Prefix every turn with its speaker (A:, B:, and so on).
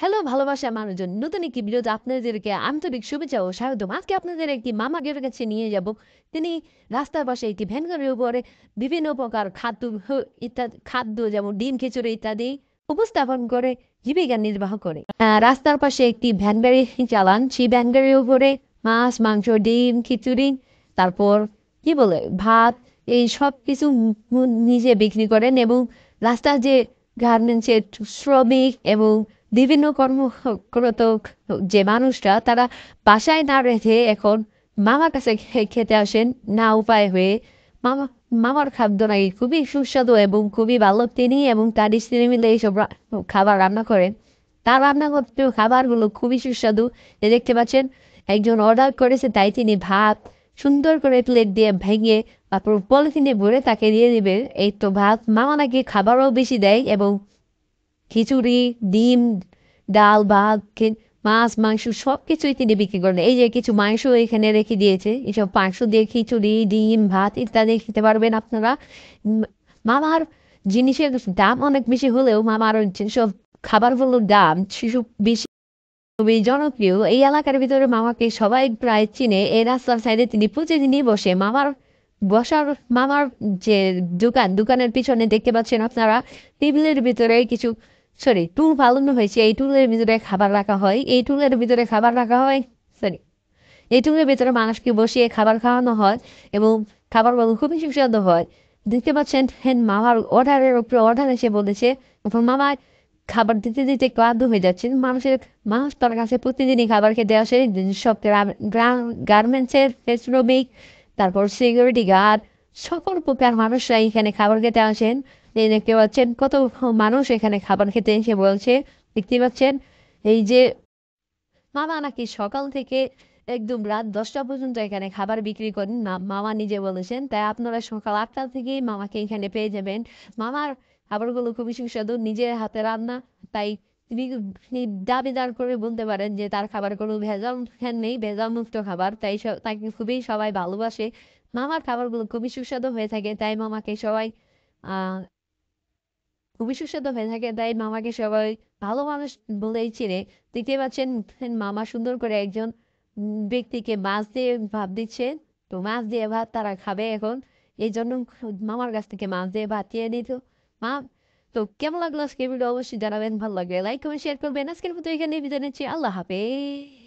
A: Hello ভালোবাসা মানুষজন নতুন একটি ভিডিওতে আপনাদেরকে আন্তরিক শুভেচ্ছা ও স্বাগতম। আজকে আপনাদের একটি মামাকে কাছে নিয়ে যাব। তিনি রাস্তার পাশে একটি ভ্যান গাড়ির উপরে বিভিন্ন প্রকার ইত্যাদি খাদ্য যেমন ডিম খিচুড়ি ইত্যাদি উপস্থাপন করে জীবিকা নির্বাহ করে। রাস্তার পাশে একটি ভ্যান গাড়ি চালান, সেই ভ্যান গাড়ির উপরে মাছ মাংস ডিম খিচুড়ি তারপর কি বলে ভাত এই সব কিছু নিজে বিক্রি করেন এবং রাস্তার যে গার্মেন্টসের শ্রমিক এবং বিভিন্ন কর্মরত যে মানুষরা তারা বাসায় না রেখে এখন মামার কাছে খেতে আসেন না উপায় হয়ে। মামার খাদ্য নাকি খুবই সুস্বাদু এবং খুবই ভালো। তিনি এবং তার স্ত্রী মিলে এইসব খাবার রান্না করেন। তার রান্না করতে খাবারগুলো খুবই সুস্বাদু। দেখতে পাচ্ছেন একজন অর্ডার করেছে, তাই তিনি ভাত সুন্দর করে প্লেট দিয়ে ভেঙে তারপর পলিথিনে ভরে তাকে দিয়ে দিবে। এই তো ভাত। মামা নাকি খাবারও বেশি দেয় এবং খিচুড়ি ডিম ডাল ভাত মাছ মাংস সবকিছুই তিনি বিক্রি করেন। এই যে কিছু মাংস এখানে রেখে দিয়েছে, এসব মাংস দিয়ে খিচুড়ি ডিম ভাত ইত্যাদি খেতে পারবেন আপনারা। মামার জিনিসের দাম অনেক বেশি হলেও মামার যেসব খাবারগুলোর দাম শিশু বেশি খুবই জনপ্রিয়। এই এলাকার ভিতরে মামাকে সবাই প্রায় চিনে। এই রাস্তার সাইডে তিনি প্রতিদিনই বসে। বসার মামার যে দোকানের পিছনে দেখতে পাচ্ছেন আপনারা টেবিলের ভিতরে কিছু টুল ফালানো হয়েছে। এই টুলের ভিতরে খাবার রাখা হয়। এই টুলের ভিতরে মানুষকে বসিয়ে খাবার খাওয়ানো হয় এবং খাবারগুলো খুবই সুস্বাদু হয়। দেখতে পাচ্ছেন মামার অর্ডারের উপরে অর্ডার এসে বলেছে। এখন মামা খাবার দিতে দিতে ক্লান্ত হয়ে যাচ্ছে। মানুষ তার কাছে প্রতিদিনই খাবার খেতে আসে। সব গার্মেন্টসের শ্রমিক তারপর সিকিউরিটি গার্ড সকল প্রকার মানুষরা এখানে খাবার খেতে আসেন। এই দেখতে পাচ্ছেন কত মানুষ এখানে খাবার খেতে এসে বলছে। দেখতে পাচ্ছেন এই যে মামা নাকি সকাল থেকে একদম রাত 10টা পর্যন্ত এখানে খাবার বিক্রি করেন। মামা নিজে বলেছেন। তাই আপনারা সকাল 8টা থেকেই মামাকে এখানে পেয়ে যাবেন। মামার খাবারগুলো খুবই সুস্বাদু, নিজের হাতে রান্না। তাই তিনি দাবিদার করে বলতে পারেন যে তার খাবার কোনো ভেজাল নেই, ভেজাল মুক্ত খাবার। তাই তাকে খুবই সবাই ভালোবাসে। মামার খাবারগুলো খুবই সুস্বাদু হয়ে থাকে, তাই মামাকে সবাই আহ খুবই সুস্বাদু হয়ে থাকে। তাই মামাকে সবাই ভালো মানুষ বলেই চিনে। দেখতে পাচ্ছেন মামা সুন্দর করে একজন ব্যক্তিকে মাছ দিয়ে ভাত দিচ্ছে। তো মাছ দিয়ে ভাত তারা খাবে এখন। এই জন্য মামার কাছ থেকে মাছ দিয়ে ভাত দিয়ে নিত মা। তো কেমন লাগলো আজকে ভিডিও অবশ্যই জানাবেন। ভালো লাগলে লাইক কমেন্ট শেয়ার করবেন। আজকের মতো এখানে বিদায় নিচ্ছি। আল্লাহ হাফেজ।